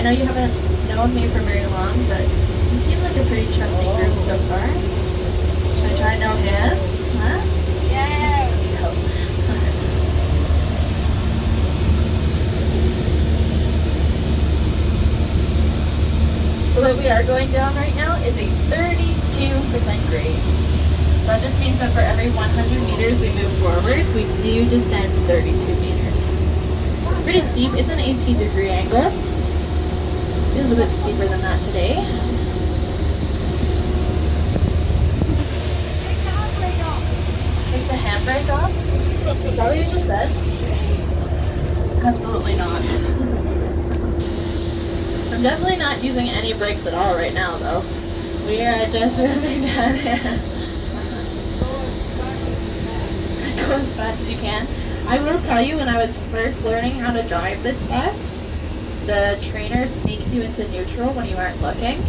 I know you haven't known me for very long, but you seem like a pretty trusting group so far. Should I try no hands? Huh? Yeah. No. So what we are going down right now is a 32% grade. So that just means that for every 100 meters we move forward, we do descend 32 meters. Pretty steep. It's an 18-degree angle. It is a bit steeper than that today. Take the handbrake off? Is that what you just said? Absolutely not. I'm definitely not using any brakes at all right now, though. We are just moving down here. Go as fast as you can. I will tell you, when I was first learning how to drive this bus, the trainer sneaks you into neutral when you aren't looking,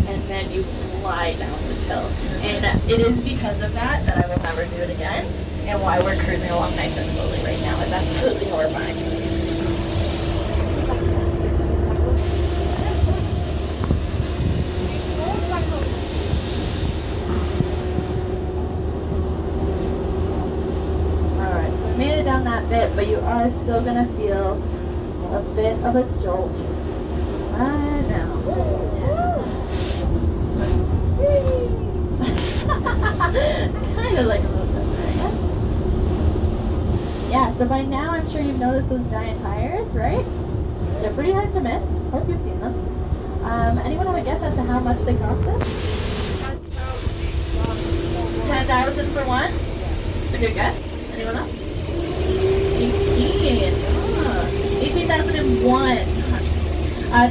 and then you fly down this hill. And it is because of that that I will never do it again, and why we're cruising along nice and slowly right now. It's absolutely horrifying. Alright, so we made it down that bit, but you are still going to feel a bit of a jolt right now. Kind of like a little bit, I guess. Yeah, so by now I'm sure you've noticed those giant tires, right? They're pretty hard to miss. Hope you've seen them. Anyone have a guess as to how much they cost us? 10,000 for one? It's a good guess. Anyone else? 18. Oh, 18,001.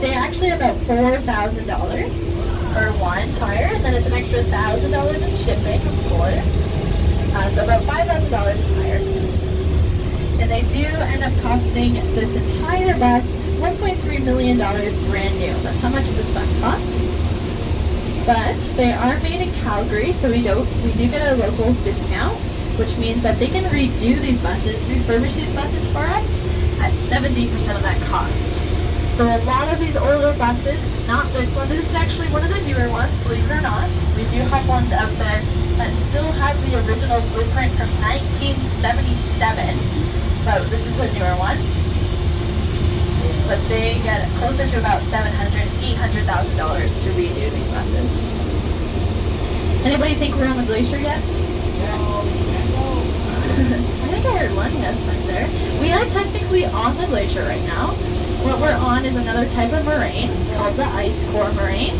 They're actually about $4,000 for one tire, and then it's an extra $1,000 in shipping, of course. So about $5,000 a tire. And they do end up costing this entire bus $1.3 million brand new. That's how much this bus costs. But they are made in Calgary, so we do get a locals discount, which means that they can redo these buses, refurbish these buses for us at 70% of that cost. So a lot of these older buses, not this one, this is actually one of the newer ones, believe it or not. We do have ones out there that still have the original blueprint from 1977, but this is a newer one. But they get closer to about $700,000, $800,000 to redo these buses. Anybody think we're on the glacier yet? I think I heard one yes right there. We are technically on the glacier right now. What we're on is another type of moraine. It's called the ice core moraine.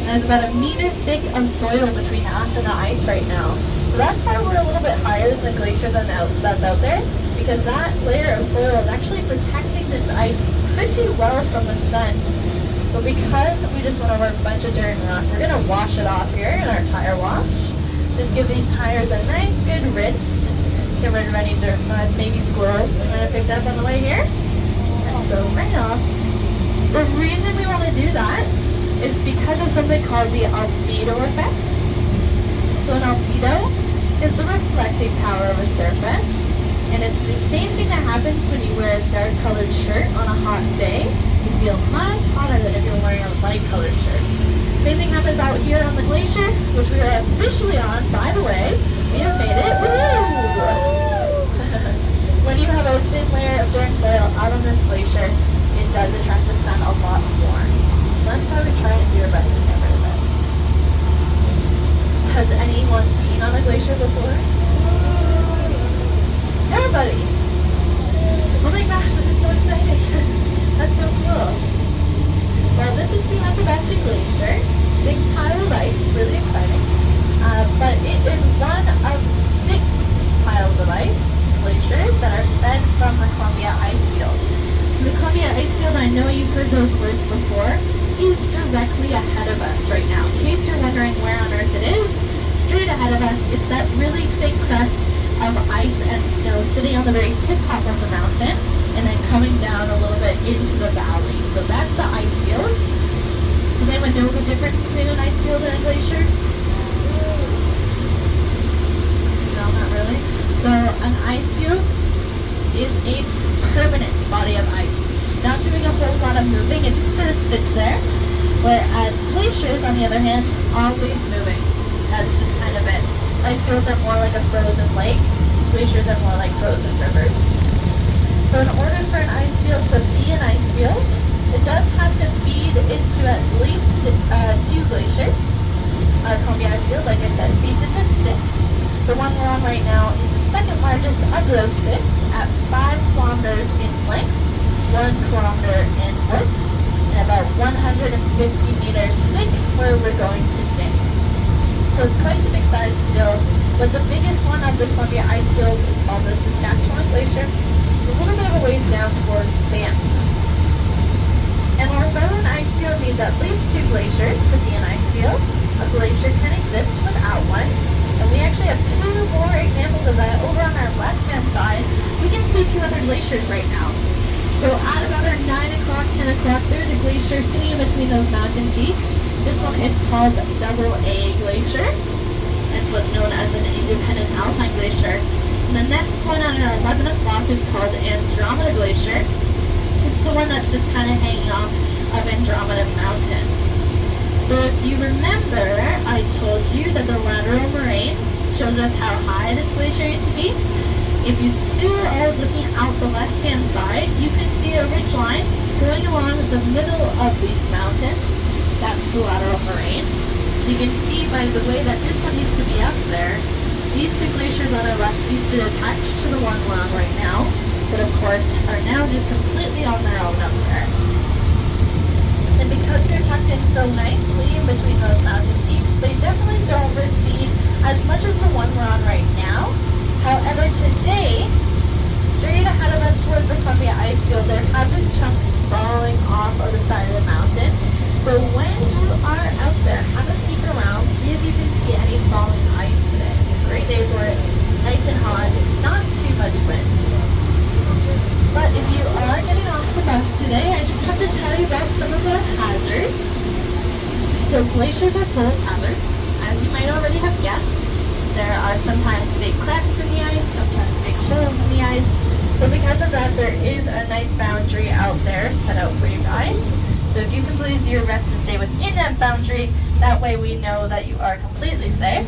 There's about a meter thick of soil between us and the ice right now. So that's why we're a little bit higher than the glacier that's out there, because that layer of soil is actually protecting this ice pretty well from the sun. But because we just went over a bunch of dirt and rock, we're going to wash it off here in our tire wash. Just give these tires a nice good rinse. Get rid of any dirt, mud, maybe squirrels that might have picked up on the way here. Rinse those right off. The reason we want to do that is because of something called the albedo effect. So an albedo is the reflecting power of a surface. And it's the same thing that happens when you wear a dark colored shirt on a hot day. You feel much hotter than if you're wearing a light colored shirt. Same thing happens out here on the glacier, which we are officially on, by the way. We have made it. Woo! When you have a thin layer of dirt soil out on this glacier, it does attract the sun a lot more. So that's why we try and do our best to get rid of it. Has anyone been on a glacier before? Everybody! Oh my gosh, this is so exciting. That's so cool. Well, this is the Athabasca Glacier. Big pile of ice, really exciting. But it is one of 6 piles of ice, glaciers, that are fed from the Columbia ice field. So the Columbia ice field, I know you've heard those words before, is directly ahead of us right now. In case you're wondering where on earth it is, straight ahead of us, it's that really thick crust of ice and snow sitting on the very tip top of the mountain and then coming down a little bit into the valley. So that's the ice field. Does anyone know the difference between an ice field and a glacier? No, not really. So an ice field is a permanent body of ice, not doing a whole lot of of moving, it just kind of sits there. Whereas glaciers, on the other hand, always moving. That's just kind of it. Ice fields are more like a frozen lake. Glaciers are more like frozen rivers. So in order for an ice field to be an ice field, it does have to feed into at least 2 glaciers. Columbia Ice Field, like I said, feeds into 6. The one we're on right now is the second largest of those 6 at 5 kilometers in length, 1 kilometer in width, and about 150 meters thick where we're going today. So it's quite the big size still, but the biggest one of the Columbia Ice Field is called the Saskatchewan Glacier. It's a little bit of a ways down towards Banff. And although an ice field needs at least 2 glaciers to be an ice field, a glacier can exist without one. And we actually have 2 more examples of that over on our left-hand side. We can see 2 other glaciers right now. So at about 9 o'clock, 10 o'clock, there's a glacier sitting in between those mountain peaks. This one is called Double A Glacier. It's what's known as an independent alpine glacier. And the next one at 11 o'clock is called Andromeda Glacier. It's the one that's just kind of hanging off of Andromeda Mountain. So if you remember, I told you that the lateral moraine shows us how high this glacier used to be. If you still are looking out the left-hand side, you can see a ridge line going along the middle of these mountains. That's the lateral moraine. So you can see by the way that this one used to be up there, these 2 glaciers on our left used to attach to the one we're on right now, but of course are now just completely on their own up there. And because they're tucked in so nicely in between those mountain peaks, they definitely don't recede as much as the one we're on right now. However, today, straight ahead of us towards the Columbia Ice Field, there have been chunks falling off of the side of the mountain. So when you are out there, have a peek around, see if you can see any falling ice today. It's a great day for it, nice and hot, not too much wind. But if you are getting off the bus today, I just have to tell you about some of the hazards. So glaciers are full of hazards. As you might already have guessed, there are sometimes big cracks in the ice, sometimes big holes in the ice. So because of that, there is a nice boundary out there set out for you guys. So if you can please do your best to stay within that boundary, that way we know that you are completely safe.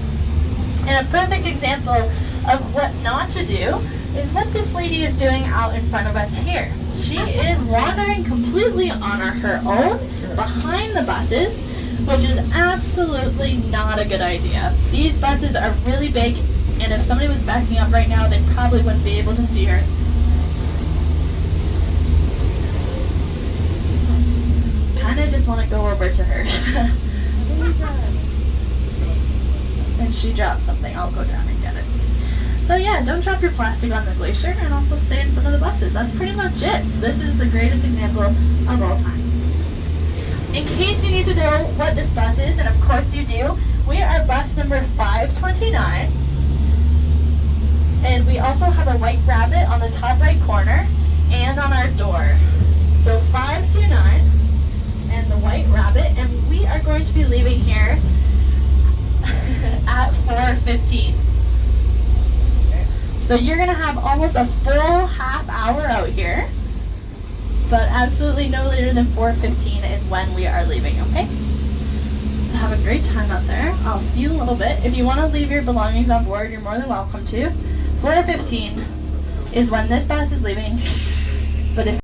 And a perfect example of what not to do is what this lady is doing out in front of us here. She is wandering completely on her own behind the buses, which is absolutely not a good idea. These buses are really big, and if somebody was backing up right now, they probably wouldn't be able to see her. Kind of just want to go over to her. And she dropped something. I'll go down and get it. So yeah, don't drop your plastic on the glacier, and also stay in front of the buses. That's pretty much it. This is the greatest example of all time. In case you need to know what this bus is, and of course you do, we are bus number 529. And we also have a white rabbit on the top right corner and on our door. So 529 and the white rabbit, and we are going to be leaving here at 4:15. So you're going to have almost a full half hour out here, but absolutely no later than 4:15 is when we are leaving, okay? So have a great time out there. I'll see you in a little bit. If you want to leave your belongings on board, you're more than welcome to. 4:15 is when this bus is leaving, but if